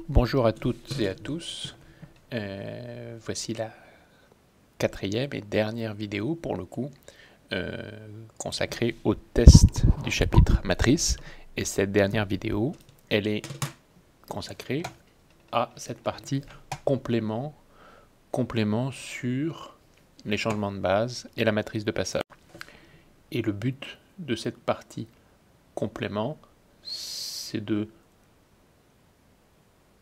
Bonjour à toutes et à tous. Voici la quatrième et dernière vidéo pour le coup consacrée au test du chapitre matrice. Et cette dernière vidéo, elle est consacrée à cette partie complément sur les changements de base et la matrice de passage. Et le but de cette partie complément, c'est de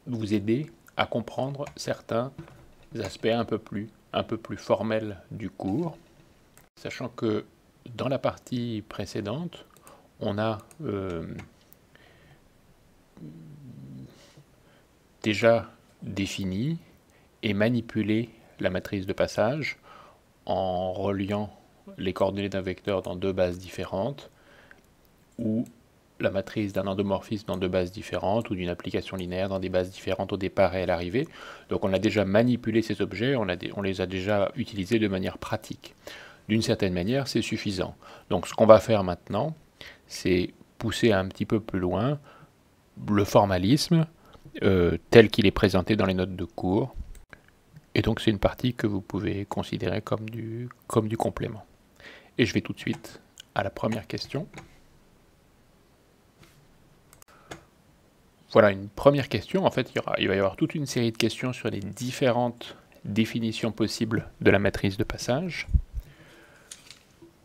vous aider à comprendre certains aspects un peu plus formels du cours, sachant que dans la partie précédente, on a déjà défini et manipulé la matrice de passage en reliant les coordonnées d'un vecteur dans deux bases différentes, ou la matrice d'un endomorphisme dans deux bases différentes, ou d'une application linéaire dans des bases différentes au départ et à l'arrivée. Donc on a déjà manipulé ces objets, on les a déjà utilisés de manière pratique. D'une certaine manière, c'est suffisant. Donc ce qu'on va faire maintenant, c'est pousser un petit peu plus loin le formalisme tel qu'il est présenté dans les notes de cours. Et donc c'est une partie que vous pouvez considérer comme du complément. Et je vais tout de suite à la première question. Voilà une première question. En fait, il va y avoir toute une série de questions sur les différentes définitions possibles de la matrice de passage.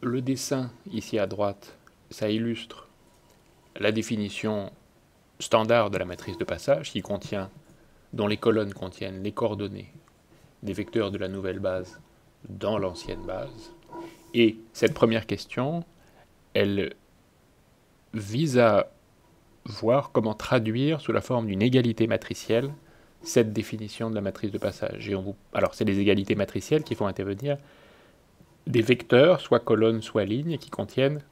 Le dessin, ici à droite, ça illustre la définition standard de la matrice de passage, dont les colonnes contiennent les coordonnées des vecteurs de la nouvelle base dans l'ancienne base. Et cette première question, elle vise à voir comment traduire sous la forme d'une égalité matricielle cette définition de la matrice de passage. Alors, c'est les égalités matricielles qui font intervenir des vecteurs, soit colonnes, soit lignes, qui contiennent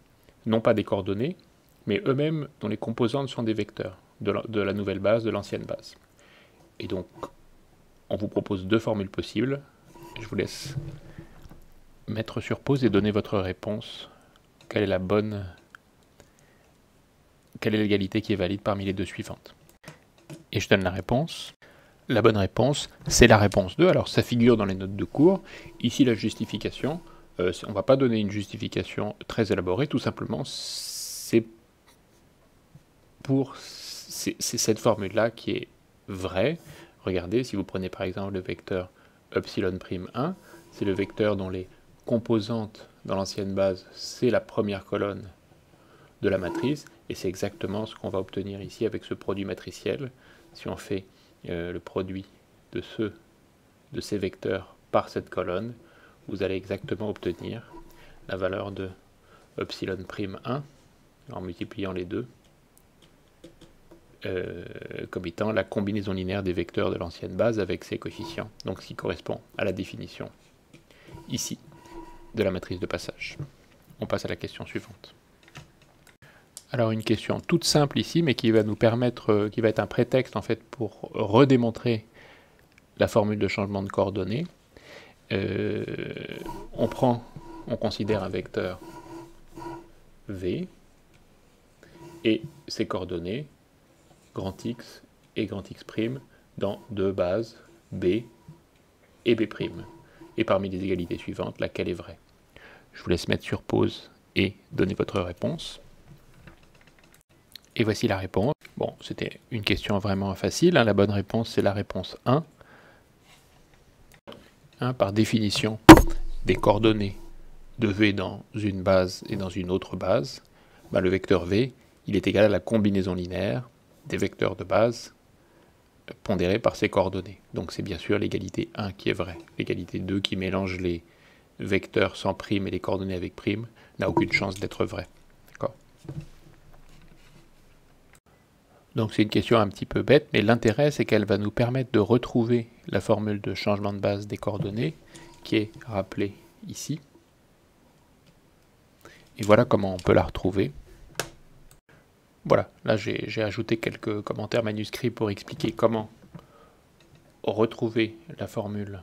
non pas des coordonnées, mais eux-mêmes dont les composantes sont des vecteurs de la nouvelle base, de l'ancienne base. Et donc, on vous propose deux formules possibles. Je vous laisse mettre sur pause et donner votre réponse. Quelle est l'égalité qui est valide parmi les deux suivantes? Et je donne la réponse. La bonne réponse, c'est la réponse 2. Alors, ça figure dans les notes de cours. Ici, la justification. On ne va pas donner une justification très élaborée. Tout simplement, c'est cette formule-là qui est vraie. Regardez, si vous prenez par exemple le vecteur ε'1, c'est le vecteur dont les composantes dans l'ancienne base, c'est la première colonne de la matrice, et c'est exactement ce qu'on va obtenir ici avec ce produit matriciel. Si on fait le produit de ces vecteurs par cette colonne, vous allez exactement obtenir la valeur de ε'1 en multipliant les deux, comme étant la combinaison linéaire des vecteurs de l'ancienne base avec ses coefficients, donc ce qui correspond à la définition ici de la matrice de passage. On passe à la question suivante. Alors une question toute simple ici, mais qui va nous permettre, qui va être un prétexte en fait pour redémontrer la formule de changement de coordonnées. On considère un vecteur V et ses coordonnées grand X et grand X' dans deux bases B et B'. Et parmi les égalités suivantes, laquelle est vraie? Je vous laisse mettre sur pause et donner votre réponse. Et voici la réponse. Bon, c'était une question vraiment facile. La bonne réponse, c'est la réponse 1. Par définition, des coordonnées de V dans une base et dans une autre base, le vecteur V, il est égal à la combinaison linéaire des vecteurs de base pondérés par ces coordonnées. Donc c'est bien sûr l'égalité 1 qui est vraie. L'égalité 2 qui mélange les vecteurs sans prime et les coordonnées avec prime n'a aucune chance d'être vraie. D'accord ? Donc c'est une question un petit peu bête, mais l'intérêt c'est qu'elle va nous permettre de retrouver la formule de changement de base des coordonnées qui est rappelée ici. Et voilà comment on peut la retrouver. Voilà, là j'ai ajouté quelques commentaires manuscrits pour expliquer comment retrouver la formule.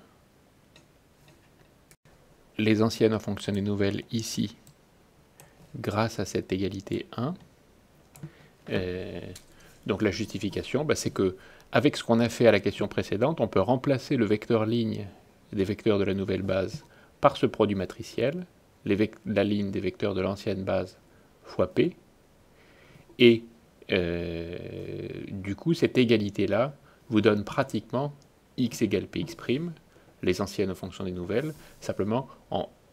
Les anciennes ont fonctionné nouvelles ici grâce à cette égalité 1. Donc la justification, c'est que avec ce qu'on a fait à la question précédente, on peut remplacer le vecteur ligne des vecteurs de la nouvelle base par ce produit matriciel, la ligne des vecteurs de l'ancienne base fois P, et du coup cette égalité-là vous donne pratiquement x égale px', les anciennes en fonction des nouvelles, simplement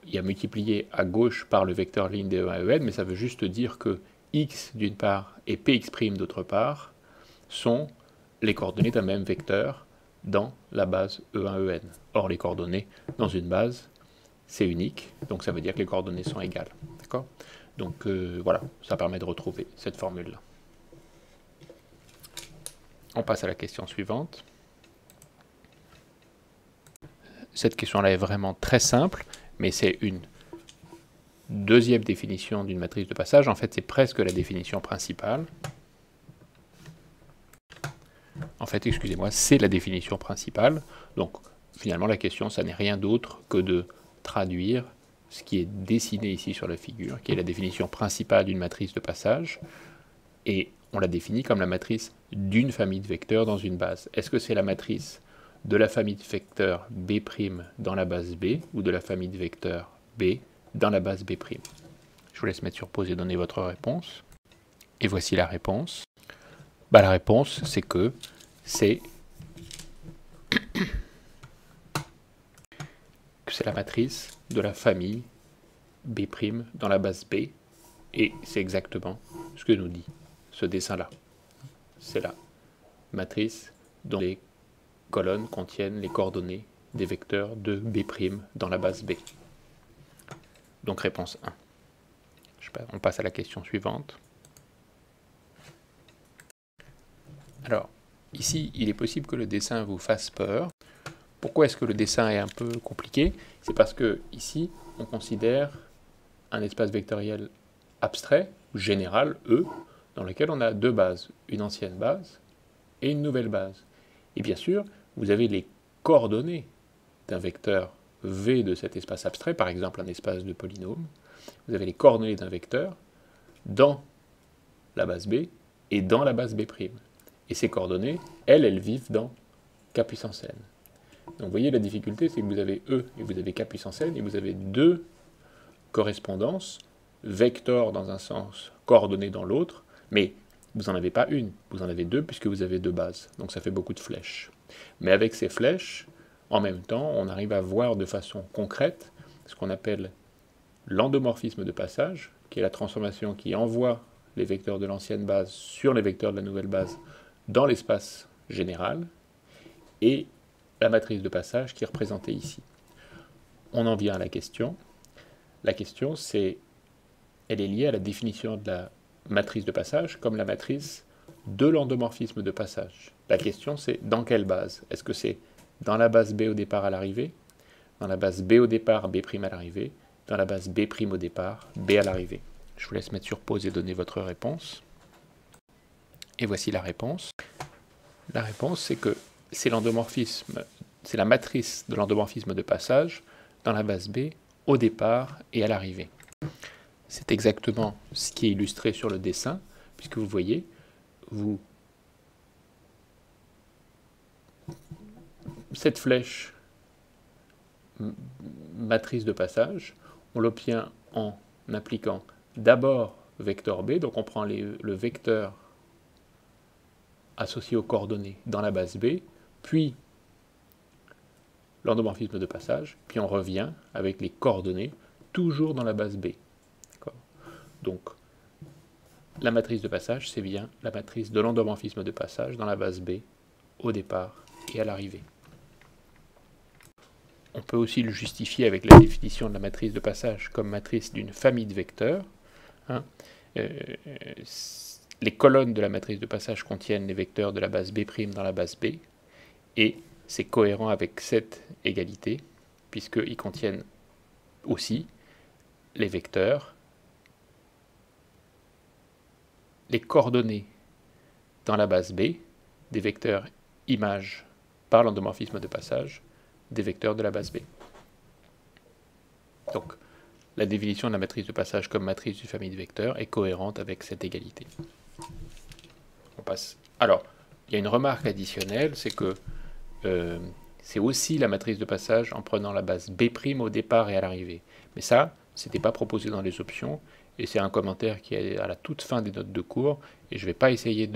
il y a multiplié à gauche par le vecteur ligne des E1 et En, mais ça veut juste dire que x d'une part et px' d'autre part sont les coordonnées d'un même vecteur dans la base E1 En. Or, les coordonnées dans une base, c'est unique, donc ça veut dire que les coordonnées sont égales. D'accord ? Donc voilà, ça permet de retrouver cette formule-là. On passe à la question suivante. Cette question-là est vraiment très simple, mais c'est une deuxième définition d'une matrice de passage. En fait, c'est presque la définition principale. En fait, excusez-moi, c'est la définition principale. Donc, finalement, la question, ça n'est rien d'autre que de traduire ce qui est dessiné ici sur la figure, qui est la définition principale d'une matrice de passage, et on la définit comme la matrice d'une famille de vecteurs dans une base. Est-ce que c'est la matrice de la famille de vecteurs B' dans la base B, ou de la famille de vecteurs B dans la base B'? Je vous laisse mettre sur pause et donner votre réponse. Et voici la réponse. La réponse, c'est que c'est la matrice de la famille B' dans la base B, et c'est exactement ce que nous dit ce dessin-là. C'est la matrice dont les colonnes contiennent les coordonnées des vecteurs de B' dans la base B. Donc réponse 1. On passe à la question suivante. Alors, ici, il est possible que le dessin vous fasse peur. Pourquoi est-ce que le dessin est un peu compliqué? C'est parce que ici, on considère un espace vectoriel abstrait, ou général, E, dans lequel on a deux bases, une ancienne base et une nouvelle base. Et bien sûr, vous avez les coordonnées d'un vecteur V de cet espace abstrait, par exemple un espace de polynôme. Vous avez les coordonnées d'un vecteur dans la base B et dans la base B'. Et ces coordonnées, elles vivent dans K puissance n. Donc vous voyez, la difficulté, c'est que vous avez E et vous avez K puissance n, et vous avez deux correspondances, vecteurs dans un sens, coordonnées dans l'autre, mais vous n'en avez pas une, vous en avez deux puisque vous avez deux bases. Donc ça fait beaucoup de flèches. Mais avec ces flèches, en même temps, on arrive à voir de façon concrète ce qu'on appelle l'endomorphisme de passage, qui est la transformation qui envoie les vecteurs de l'ancienne base sur les vecteurs de la nouvelle base dans l'espace général, et la matrice de passage qui est représentée ici. On en vient à la question. La question, elle est liée à la définition de la matrice de passage comme la matrice de l'endomorphisme de passage. La question, c'est dans quelle base? Est-ce que c'est dans la base B au départ à l'arrivée, dans la base B au départ, B' à l'arrivée, dans la base B' au départ, B à l'arrivée? Je vous laisse mettre sur pause et donner votre réponse. Et voici la réponse. La réponse, c'est que c'est l'endomorphisme, c'est la matrice de l'endomorphisme de passage dans la base B au départ et à l'arrivée. C'est exactement ce qui est illustré sur le dessin, puisque vous voyez, cette flèche matrice de passage, on l'obtient en appliquant d'abord vecteur B, donc on prend le vecteur associé aux coordonnées dans la base B, puis l'endomorphisme de passage, puis on revient avec les coordonnées toujours dans la base B. Donc, la matrice de passage, c'est bien la matrice de l'endomorphisme de passage dans la base B au départ et à l'arrivée. On peut aussi le justifier avec la définition de la matrice de passage comme matrice d'une famille de vecteurs. Les colonnes de la matrice de passage contiennent les vecteurs de la base B' dans la base B, et c'est cohérent avec cette égalité, puisqu'ils contiennent aussi les vecteurs, les coordonnées dans la base B, des vecteurs images par l'endomorphisme de passage, des vecteurs de la base B. Donc, la définition de la matrice de passage comme matrice d'une famille de vecteurs est cohérente avec cette égalité. On passe. Alors, il y a une remarque additionnelle, c'est que c'est aussi la matrice de passage en prenant la base B' au départ et à l'arrivée. Mais ça, c'était pas proposé dans les options, et c'est un commentaire qui est à la toute fin des notes de cours, et je ne vais pas essayer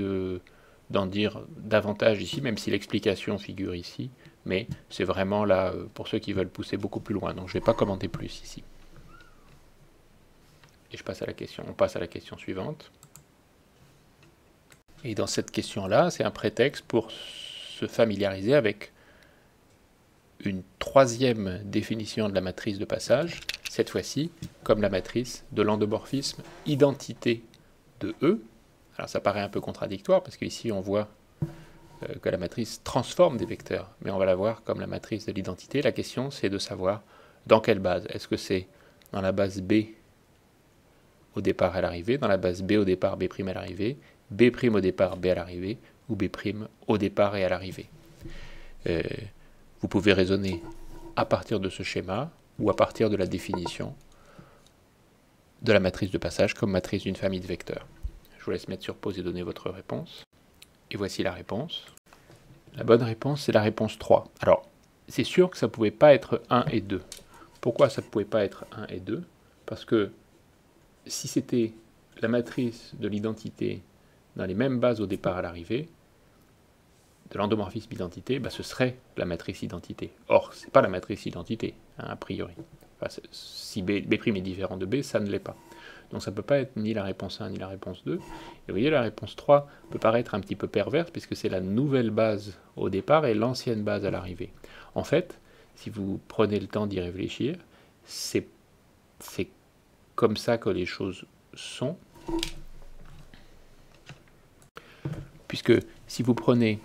d'en dire davantage ici, même si l'explication figure ici, mais c'est vraiment là pour ceux qui veulent pousser beaucoup plus loin, donc je ne vais pas commenter plus ici. Et on passe à la question suivante. Et dans cette question-là, c'est un prétexte pour se familiariser avec une troisième définition de la matrice de passage, cette fois-ci comme la matrice de l'endomorphisme identité de E. Alors ça paraît un peu contradictoire parce qu'ici on voit que la matrice transforme des vecteurs, mais on va la voir comme la matrice de l'identité. La question c'est de savoir dans quelle base. Est-ce que c'est dans la base B au départ à l'arrivée, dans la base B au départ B' à l'arrivée, B' au départ B à l'arrivée, ou B' au départ et à l'arrivée. Vous pouvez raisonner à partir de ce schéma ou à partir de la définition de la matrice de passage comme matrice d'une famille de vecteurs. Je vous laisse mettre sur pause et donner votre réponse. Et voici la réponse. La bonne réponse, c'est la réponse 3. Alors, c'est sûr que ça ne pouvait pas être 1 et 2. Pourquoi ça ne pouvait pas être 1 et 2? Parce que si c'était la matrice de l'identité dans les mêmes bases au départ à l'arrivée, de l'endomorphisme identité, ce serait la matrice identité. Or, ce n'est pas la matrice identité, hein, a priori. Enfin, si B' est différent de B, ça ne l'est pas. Donc ça ne peut pas être ni la réponse 1 ni la réponse 2. Et vous voyez, la réponse 3 peut paraître un petit peu perverse, puisque c'est la nouvelle base au départ et l'ancienne base à l'arrivée. En fait, si vous prenez le temps d'y réfléchir, c'est comme ça que les choses sont. Puisque si vous prenez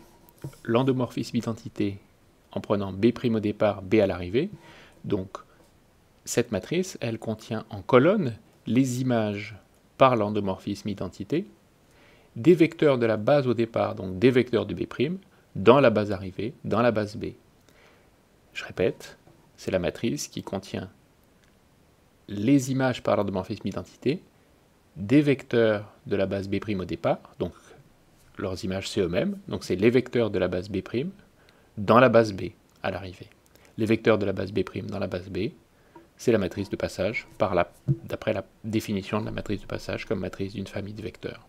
l'endomorphisme identité en prenant B' au départ, B à l'arrivée, donc cette matrice, elle contient en colonne les images par l'endomorphisme identité des vecteurs de la base au départ, donc des vecteurs de B', dans la base arrivée, dans la base B. Je répète, c'est la matrice qui contient les images par l'endomorphisme identité des vecteurs de la base B' au départ, donc leurs images c'est eux-mêmes, donc c'est les vecteurs de la base B' dans la base B à l'arrivée. Les vecteurs de la base B' dans la base B, c'est la matrice de passage, d'après la définition de la matrice de passage comme matrice d'une famille de vecteurs.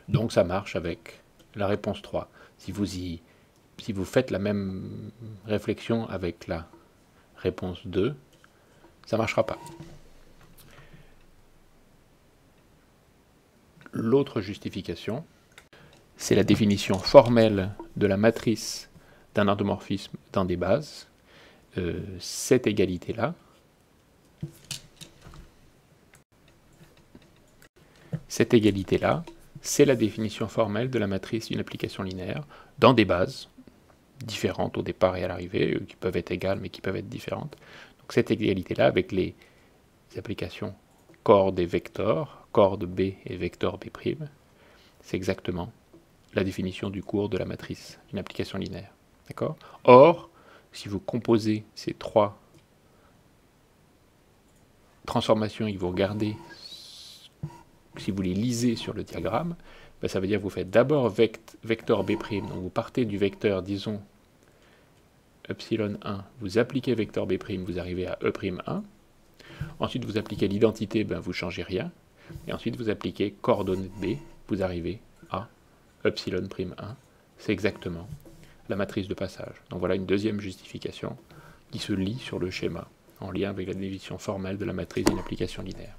Donc ça marche avec la réponse 3. Si vous faites la même réflexion avec la réponse 2, ça ne marchera pas. L'autre justification, c'est la définition formelle de la matrice d'un endomorphisme dans des bases. Cette égalité-là, c'est la définition formelle de la matrice d'une application linéaire dans des bases différentes au départ et à l'arrivée, qui peuvent être égales mais qui peuvent être différentes. Donc cette égalité-là, avec les applications coord et vector, coord B et vector B', c'est exactement la définition du cours de la matrice d'une application linéaire. D'accord ? Or, si vous composez ces trois transformations et que vous regardez, si vous les lisez sur le diagramme, ça veut dire que vous faites d'abord vecteur B', donc vous partez du vecteur, disons, epsilon 1, vous appliquez vecteur B', vous arrivez à E'1. Ensuite, vous appliquez l'identité, vous ne changez rien. Et ensuite, vous appliquez coordonnée B, vous arrivez à epsilon'1. C'est exactement la matrice de passage. Donc voilà une deuxième justification qui se lie sur le schéma, en lien avec la définition formelle de la matrice d'une application linéaire.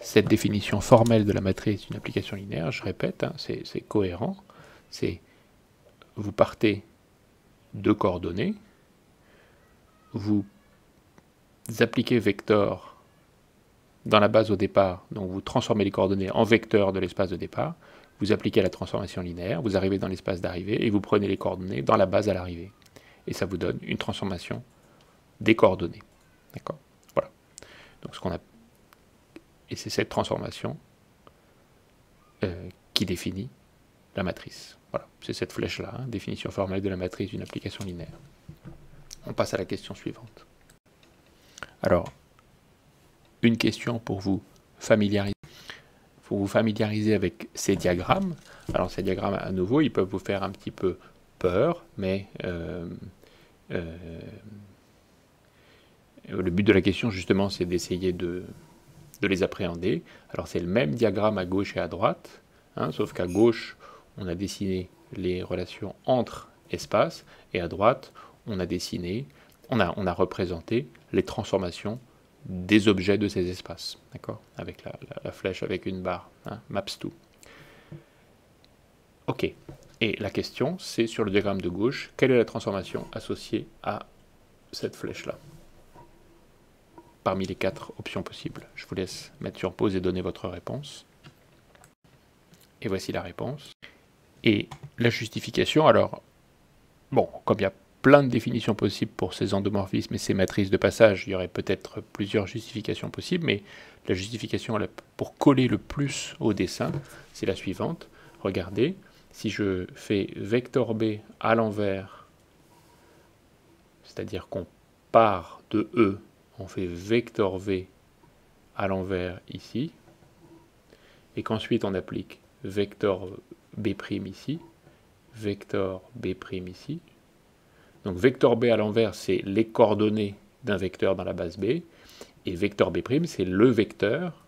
Cette définition formelle de la matrice d'une application linéaire, je répète, c'est cohérent. C'est vous partez de coordonnées, vous appliquez vecteur dans la base au départ, donc vous transformez les coordonnées en vecteurs de l'espace de départ, vous appliquez la transformation linéaire, vous arrivez dans l'espace d'arrivée et vous prenez les coordonnées dans la base à l'arrivée. Et ça vous donne une transformation des coordonnées. D'accord ? Voilà. Donc et c'est cette transformation qui définit la matrice. Voilà, c'est cette flèche-là, définition formelle de la matrice d'une application linéaire. On passe à la question suivante. Alors, une question pour vous familiariser. faut vous familiariser avec ces diagrammes. Alors ces diagrammes, à nouveau, ils peuvent vous faire un petit peu peur, mais le but de la question, justement, c'est d'essayer de les appréhender. Alors c'est le même diagramme à gauche et à droite, hein, sauf qu'à gauche, on a dessiné les relations entre espaces, et à droite, on a dessiné, on a représenté les transformations des objets de ces espaces, d'accord, avec la flèche avec une barre, hein, maps to. Ok, et la question, c'est sur le diagramme de gauche, quelle est la transformation associée à cette flèche-là, parmi les 4 options possibles. Je vous laisse mettre sur pause et donner votre réponse. Et voici la réponse. Et la justification, alors, bon, comme il y a plein de définitions possibles pour ces endomorphismes et ces matrices de passage, il y aurait peut-être plusieurs justifications possibles, mais la justification pour coller le plus au dessin, c'est la suivante. Regardez, si je fais vecteur B à l'envers, c'est-à-dire qu'on part de E, on fait vecteur V à l'envers ici, et qu'ensuite on applique vecteur B' ici, vecteur B' ici. Donc vecteur B à l'envers, c'est les coordonnées d'un vecteur dans la base B, et vecteur B', c'est le vecteur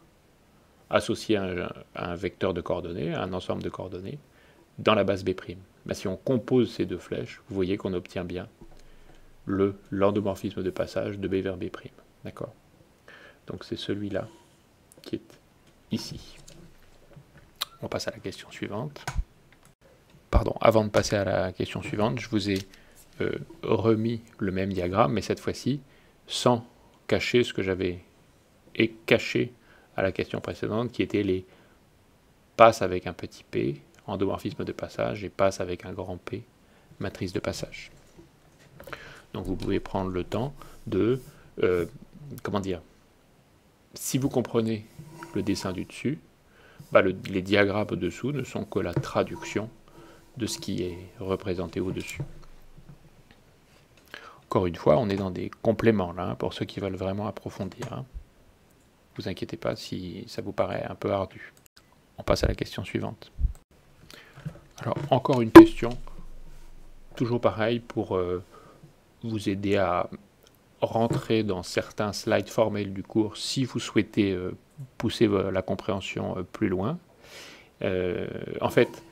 associé à un vecteur de coordonnées, à un ensemble de coordonnées, dans la base B'. Ben, si on compose ces deux flèches, vous voyez qu'on obtient bien l'endomorphisme de passage de B vers B'. D'accord? Donc c'est celui-là qui est ici. On passe à la question suivante. Pardon, avant de passer à la question suivante, je vous ai remis le même diagramme, mais cette fois-ci sans cacher ce que j'avais caché à la question précédente, qui était les passes avec un petit p, endomorphisme de passage, et passes avec un grand P, matrice de passage. Donc vous pouvez prendre le temps de, comment dire, si vous comprenez le dessin du dessus, bah les diagrammes au-dessous ne sont que la traduction de ce qui est représenté au-dessus. Encore une fois, on est dans des compléments là, hein, pour ceux qui veulent vraiment approfondir. Hein. Ne vous inquiétez pas si ça vous paraît un peu ardu. On passe à la question suivante. Alors, encore une question, toujours pareil, pour vous aider à rentrer dans certains slides formels du cours si vous souhaitez pousser la compréhension plus loin. En fait,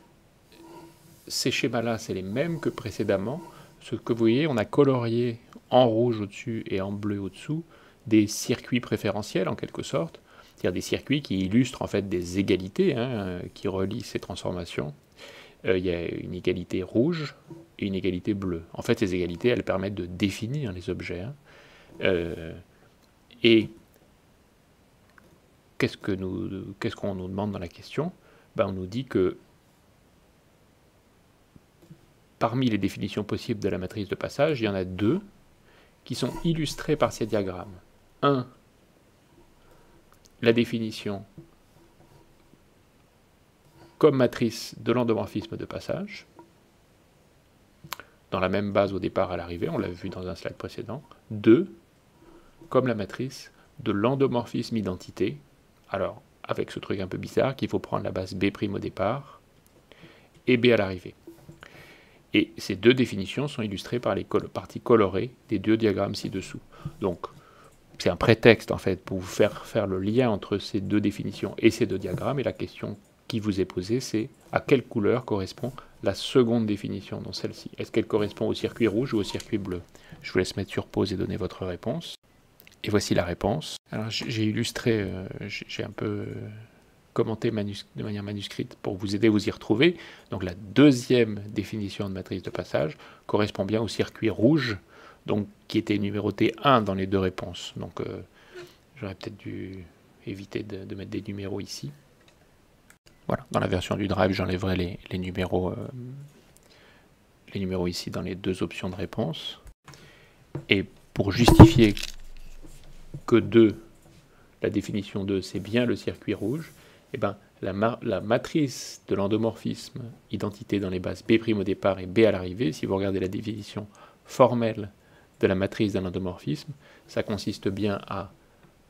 ces schémas-là, c'est les mêmes que précédemment. Ce que vous voyez, on a colorié en rouge au-dessus et en bleu au-dessous des circuits préférentiels en quelque sorte, c'est-à-dire des circuits qui illustrent en fait des égalités, hein, qui relient ces transformations. Il y a une égalité rouge et une égalité bleue. En fait, ces égalités, elles permettent de définir les objets. Hein. Et qu'est-ce qu'on nous demande dans la question? Ben, on nous dit que parmi les définitions possibles de la matrice de passage, il y en a 2 qui sont illustrées par ces diagrammes. 1, la définition comme matrice de l'endomorphisme de passage, dans la même base au départ à l'arrivée, on l'a vu dans un slide précédent. 2, comme la matrice de l'endomorphisme identité, alors avec ce truc un peu bizarre qu'il faut prendre la base B' au départ et B à l'arrivée. Et ces 2 définitions sont illustrées par les parties colorées des 2 diagrammes ci-dessous. Donc, c'est un prétexte, en fait, pour vous faire le lien entre ces 2 définitions et ces 2 diagrammes. Et la question qui vous est posée, c'est à quelle couleur correspond la seconde définition dans celle-ci? Est-ce qu'elle correspond au circuit rouge ou au circuit bleu? Je vous laisse mettre sur pause et donner votre réponse. Et voici la réponse. Alors, j'ai illustré, j'ai un peu commenté de manière manuscrite pour vous aider à vous y retrouver. Donc la deuxième définition de matrice de passage correspond bien au circuit rouge, donc qui était numéroté 1 dans les 2 réponses. Donc j'aurais peut-être dû éviter de mettre des numéros ici. Voilà, dans la version du drive, j'enlèverai les numéros ici dans les 2 options de réponse. Et pour justifier que 2, la définition 2, c'est bien le circuit rouge, eh ben, la matrice de l'endomorphisme identité dans les bases B' au départ et B à l'arrivée, si vous regardez la définition formelle de la matrice d'un endomorphisme, ça consiste bien à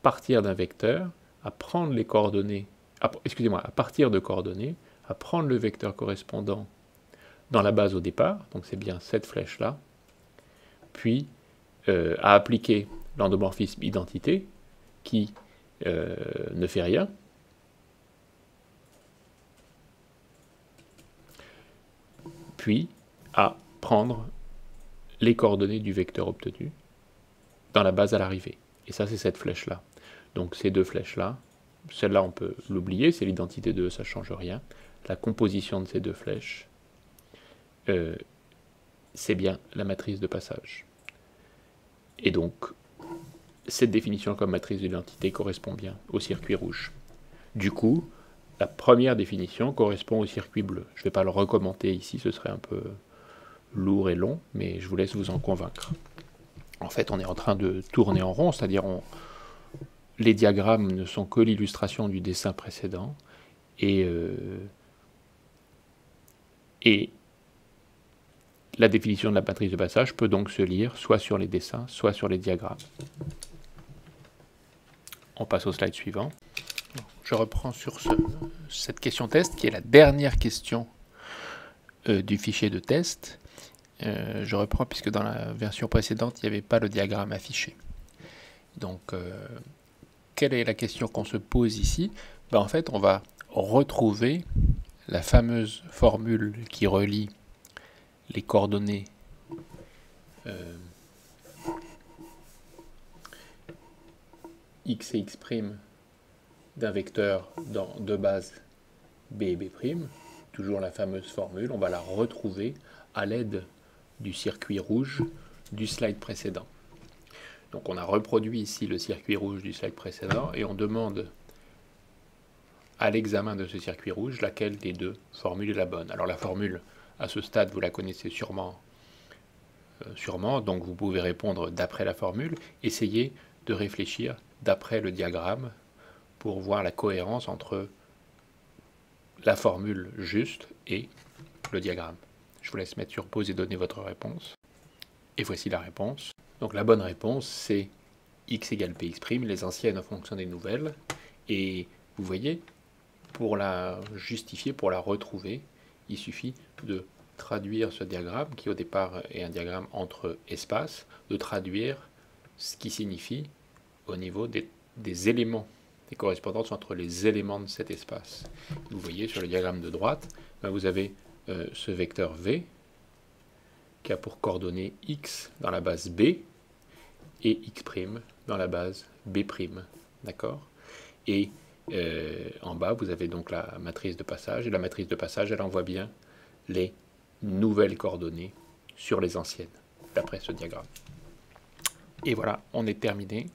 partir d'un vecteur, à prendre les coordonnées à partir de coordonnées, à prendre le vecteur correspondant dans la base au départ, donc c'est bien cette flèche-là, puis à appliquer l'endomorphisme identité, qui ne fait rien, puis à prendre les coordonnées du vecteur obtenu dans la base à l'arrivée. Et ça, c'est cette flèche-là. Donc ces deux flèches-là, celle-là, on peut l'oublier, c'est l'identité de E, ça ne change rien. La composition de ces deux flèches, c'est bien la matrice de passage. Et donc, cette définition comme matrice d'identité correspond bien au circuit rouge. Du coup, la première définition correspond au circuit bleu. Je ne vais pas le recommenter ici, ce serait un peu lourd et long, mais je vous laisse vous en convaincre. En fait, on est en train de tourner en rond, c'est-à-dire les diagrammes ne sont que l'illustration du dessin précédent, et la définition de la matrice de passage peut donc se lire soit sur les dessins, soit sur les diagrammes. On passe au slide suivant. Je reprends sur cette question test, qui est la dernière question du fichier de test. Je reprends puisque dans la version précédente, il n'y avait pas le diagramme affiché. Donc, quelle est la question qu'on se pose ici? En fait, on va retrouver la fameuse formule qui relie les coordonnées x et x' d'un vecteur dans deux bases b et b', toujours la fameuse formule, on va la retrouver à l'aide du circuit rouge du slide précédent. Donc on a reproduit ici le circuit rouge du slide précédent et on demande à l'examen de ce circuit rouge laquelle des deux formules est la bonne. Alors la formule, à ce stade, vous la connaissez sûrement, donc vous pouvez répondre d'après la formule. Essayez de réfléchir d'après le diagramme pour voir la cohérence entre la formule juste et le diagramme. Je vous laisse mettre sur pause et donner votre réponse. Et voici la réponse. Donc la bonne réponse, c'est x égale px', les anciennes en fonction des nouvelles. Et vous voyez, pour la justifier, pour la retrouver, il suffit de traduire ce diagramme, qui au départ est un diagramme entre espaces, de traduire ce qui signifie au niveau des éléments, des correspondances entre les éléments de cet espace. Vous voyez sur le diagramme de droite, vous avez ce vecteur v qui a pour coordonnées x dans la base b et x' dans la base b'. D'accord? Et en bas, vous avez donc la matrice de passage, et la matrice de passage, elle envoie bien les nouvelles coordonnées sur les anciennes, d'après ce diagramme. Et voilà, on est terminé.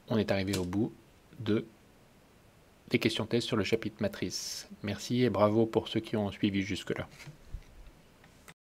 On est arrivé au bout des questions tests sur le chapitre matrice. Merci et bravo pour ceux qui ont suivi jusque-là.